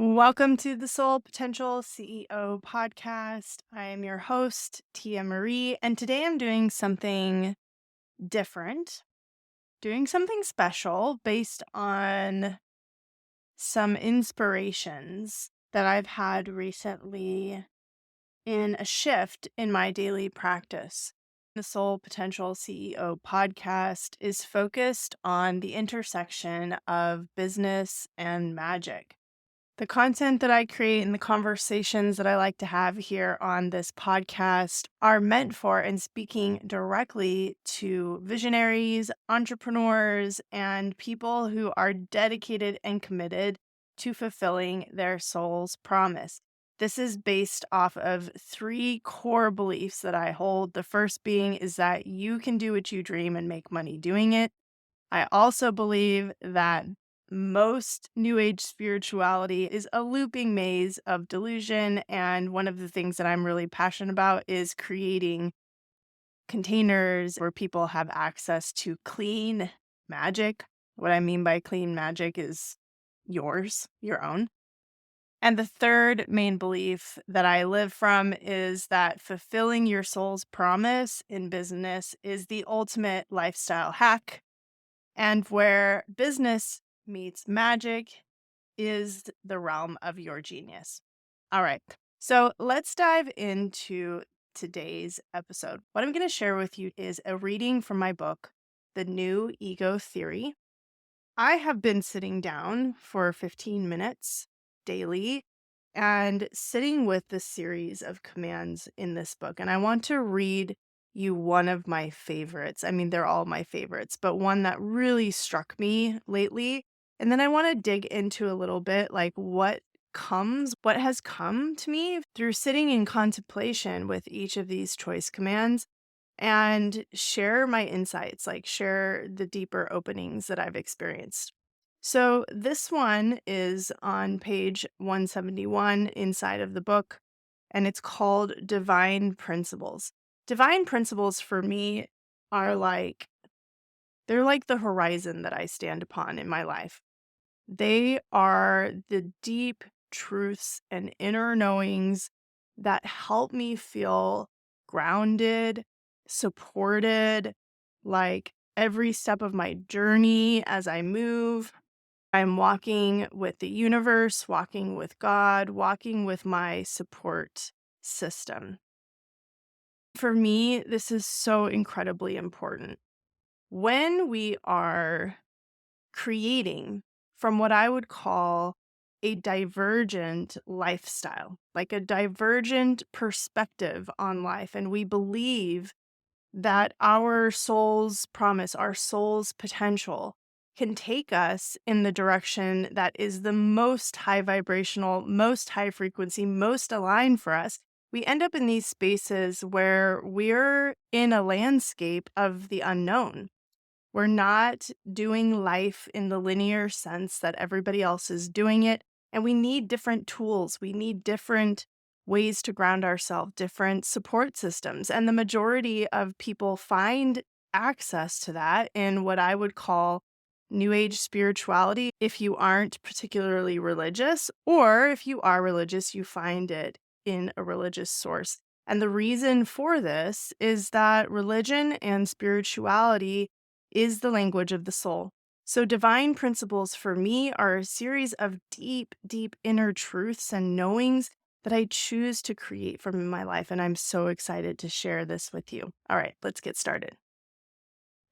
Welcome to the Soul Potential CEO podcast. I am your host, Tia Marie, and today I'm doing something different, doing something special based on some inspirations that I've had recently in a shift in my daily practice. The Soul Potential CEO podcast is focused on the intersection of business and magic. The content that I create and the conversations that I like to have here on this podcast are meant for and speaking directly to visionaries, entrepreneurs, and people who are dedicated and committed to fulfilling their soul's promise. This is based off of three core beliefs that I hold. The first being is that you can do what you dream and make money doing it. I also believe that most New Age spirituality is a looping maze of delusion. And one of the things that I'm really passionate about is creating containers where people have access to clean magic. What I mean by clean magic is yours, your own. And the third main belief that I live from is that fulfilling your soul's promise in business is the ultimate lifestyle hack, and where business meets magic is the realm of your genius. All right. So let's dive into today's episode. What I'm going to share with you is a reading from my book, The New Ego Theory. I have been sitting down for 15 minutes daily and sitting with the series of commands in this book. And I want to read you one of my favorites. I mean, they're all my favorites, but one that really struck me lately. And then I want to dig into a little bit like what has come to me through sitting in contemplation with each of these choice commands and share my insights, like share the deeper openings that I've experienced. So, this one is on page 171 inside of the book, and it's called Divine Principles. Divine principles for me are they're like the horizon that I stand upon in my life. They are the deep truths and inner knowings that help me feel grounded, supported, like every step of my journey as I move. I'm walking with the universe, walking with God, walking with my support system. For me, this is so incredibly important. When we are creating from what I would call a divergent lifestyle, like a divergent perspective on life. And we believe that our soul's promise, our soul's potential can take us in the direction that is the most high vibrational, most high frequency, most aligned for us. We end up in these spaces where we're in a landscape of the unknown. We're not doing life in the linear sense that everybody else is doing it. And we need different tools. We need different ways to ground ourselves, different support systems. And the majority of people find access to that in what I would call New Age spirituality. If you aren't particularly religious, or if you are religious, you find it in a religious source. And the reason for this is that religion and spirituality is the language of the soul. So, divine principles for me are a series of deep, deep inner truths and knowings that I choose to create from my life. And I'm so excited to share this with you. All right, let's get started.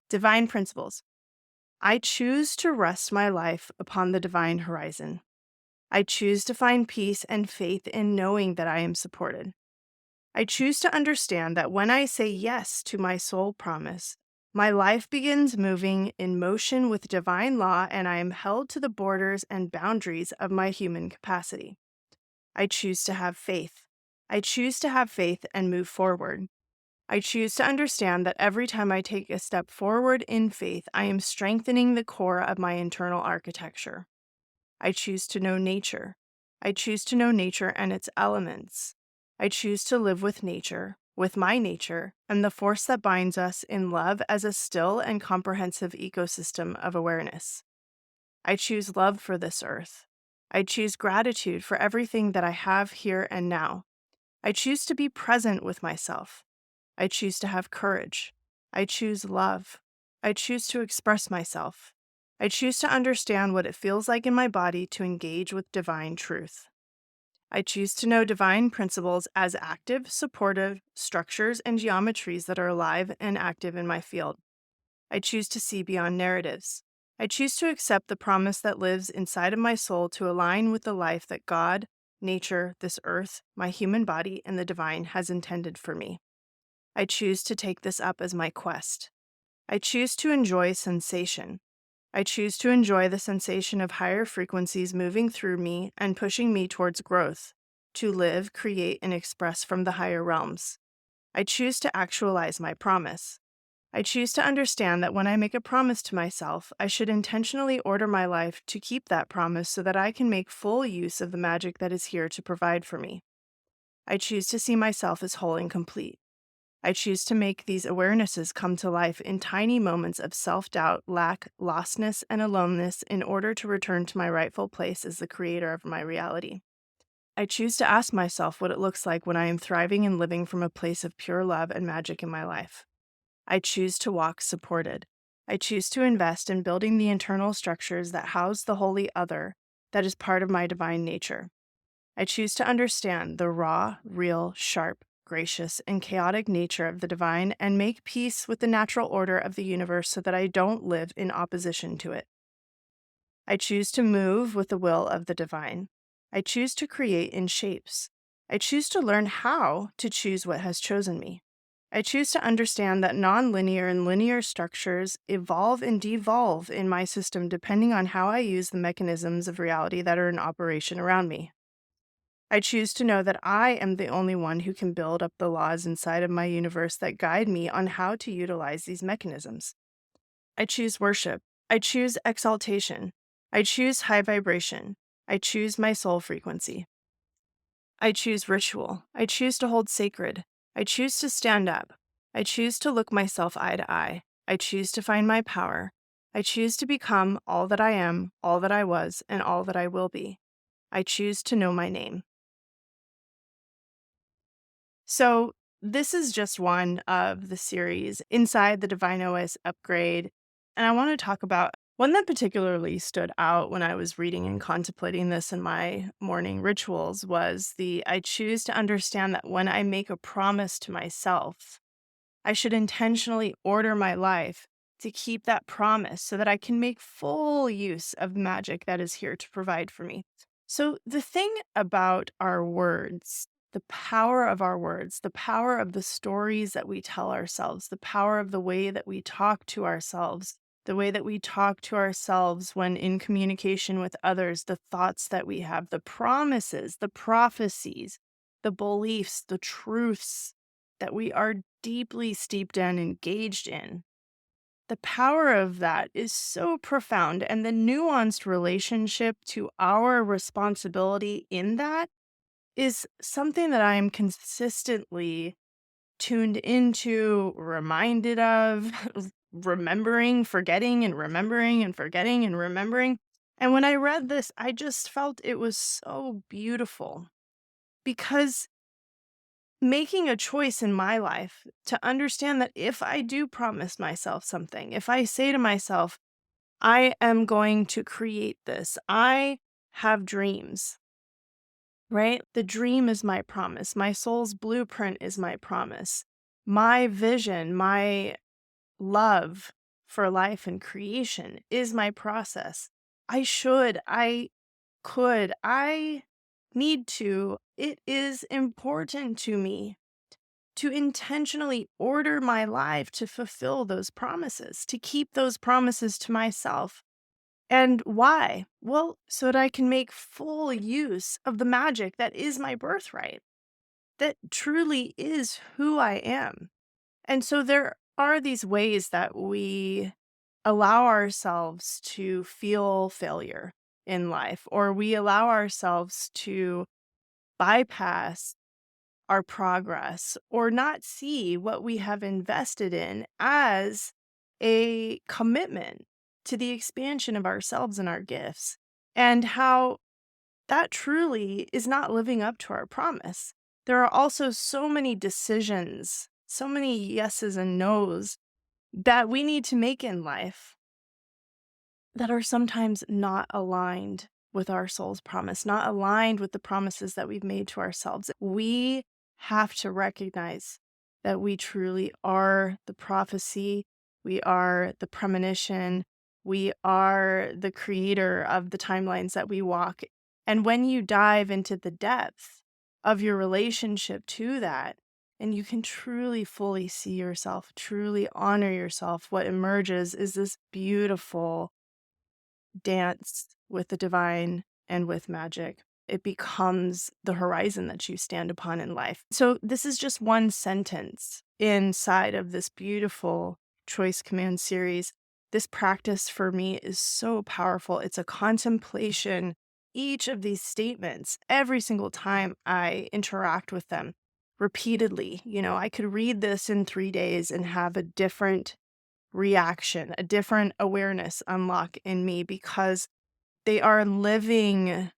Divine principles. I choose to rest my life upon the divine horizon. I choose to find peace and faith in knowing that I am supported. I choose to understand that when I say yes to my soul promise, my life begins moving in motion with divine law, and I am held to the borders and boundaries of my human capacity. I choose to have faith. I choose to have faith and move forward. I choose to understand that every time I take a step forward in faith, I am strengthening the core of my internal architecture. I choose to know nature. I choose to know nature and its elements. I choose to live with nature, with my nature, and the force that binds us in love as a still and comprehensive ecosystem of awareness. I choose love for this earth. I choose gratitude for everything that I have here and now. I choose to be present with myself. I choose to have courage. I choose love. I choose to express myself. I choose to understand what it feels like in my body to engage with divine truth. I choose to know divine principles as active, supportive structures and geometries that are alive and active in my field. I choose to see beyond narratives. I choose to accept the promise that lives inside of my soul to align with the life that God, nature, this earth, my human body, and the divine has intended for me. I choose to take this up as my quest. I choose to enjoy sensation. I choose to enjoy the sensation of higher frequencies moving through me and pushing me towards growth, to live, create, and express from the higher realms. I choose to actualize my promise. I choose to understand that when I make a promise to myself, I should intentionally order my life to keep that promise so that I can make full use of the magic that is here to provide for me. I choose to see myself as whole and complete. I choose to make these awarenesses come to life in tiny moments of self-doubt, lack, lostness, and aloneness in order to return to my rightful place as the creator of my reality. I choose to ask myself what it looks like when I am thriving and living from a place of pure love and magic in my life. I choose to walk supported. I choose to invest in building the internal structures that house the holy other that is part of my divine nature. I choose to understand the raw, real, sharp, gracious, and chaotic nature of the divine and make peace with the natural order of the universe so that I don't live in opposition to it. I choose to move with the will of the divine. I choose to create in shapes. I choose to learn how to choose what has chosen me. I choose to understand that nonlinear and linear structures evolve and devolve in my system depending on how I use the mechanisms of reality that are in operation around me. I choose to know that I am the only one who can build up the laws inside of my universe that guide me on how to utilize these mechanisms. I choose worship. I choose exaltation. I choose high vibration. I choose my soul frequency. I choose ritual. I choose to hold sacred. I choose to stand up. I choose to look myself eye to eye. I choose to find my power. I choose to become all that I am, all that I was, and all that I will be. I choose to know my name. So, this is just one of the series inside the Divine OS upgrade. And I want to talk about one that particularly stood out when I was reading and contemplating this in my morning rituals was the I choose to understand that when I make a promise to myself, I should intentionally order my life to keep that promise so that I can make full use of magic that is here to provide for me. So, the thing about our words, the power of our words, the power of the stories that we tell ourselves, the power of the way that we talk to ourselves, the way that we talk to ourselves when in communication with others, the thoughts that we have, the promises, the prophecies, the beliefs, the truths that we are deeply steeped and engaged in. The power of that is so profound, and the nuanced relationship to our responsibility in that is something that I am consistently tuned into, reminded of, remembering, forgetting, and remembering, and forgetting, and remembering. And when I read this, I just felt it was so beautiful because making a choice in my life to understand that if I do promise myself something, if I say to myself, I am going to create this, I have dreams, right? The dream is my promise. My soul's blueprint is my promise. My vision, my love for life and creation is my process. I should, I could, I need to. It is important to me to intentionally order my life to fulfill those promises, to keep those promises to myself. And why? Well, so that I can make full use of the magic that is my birthright, that truly is who I am. And so there are these ways that we allow ourselves to feel failure in life, or we allow ourselves to bypass our progress or not see what we have invested in as a commitment to the expansion of ourselves and our gifts. And how that truly is not living up to our promise. There are also so many decisions, so many yeses and nos that we need to make in life that are sometimes not aligned with our soul's promise, not aligned with the promises that we've made to ourselves. We have to recognize that we truly are the prophecy, we are the premonition, we are the creator of the timelines that we walk. And when you dive into the depth of your relationship to that, and you can truly fully see yourself, truly honor yourself, what emerges is this beautiful dance with the divine and with magic. It becomes the horizon that you stand upon in life. So, this is just one sentence inside of this beautiful choice command series. This practice for me is so powerful. It's a contemplation. Each of these statements, every single time I interact with them repeatedly, I could read this in 3 days and have a different reaction, a different awareness unlock in me because they are living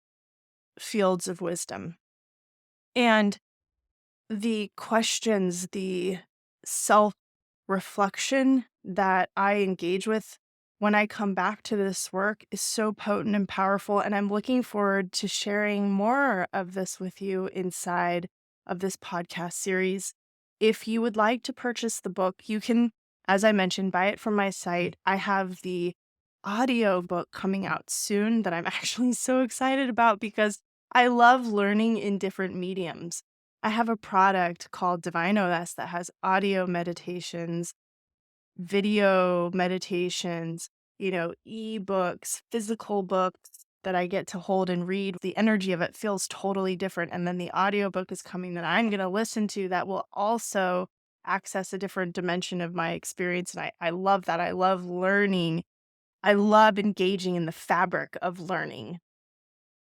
fields of wisdom. And the questions, the self reflection that I engage with when I come back to this work is so potent and powerful. And I'm looking forward to sharing more of this with you inside of this podcast series. If you would like to purchase the book, you can, as I mentioned, buy it from my site. I have the audio book coming out soon that I'm actually so excited about because I love learning in different mediums. I have a product called Divine OS that has audio meditations, video meditations, ebooks, physical books that I get to hold and read. The energy of it feels totally different. And then the audiobook is coming that I'm going to listen to that will also access a different dimension of my experience. And I love that. I love learning. I love engaging in the fabric of learning,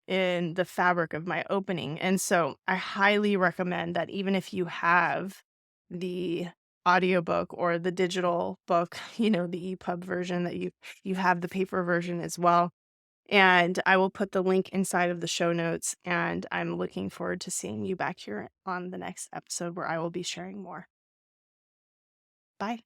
in the fabric of my opening. And so I highly recommend that even if you have the audiobook or the digital book, the EPUB version, that you have the paper version as well. And I will put the link inside of the show notes. And I'm looking forward to seeing you back here on the next episode where I will be sharing more. Bye.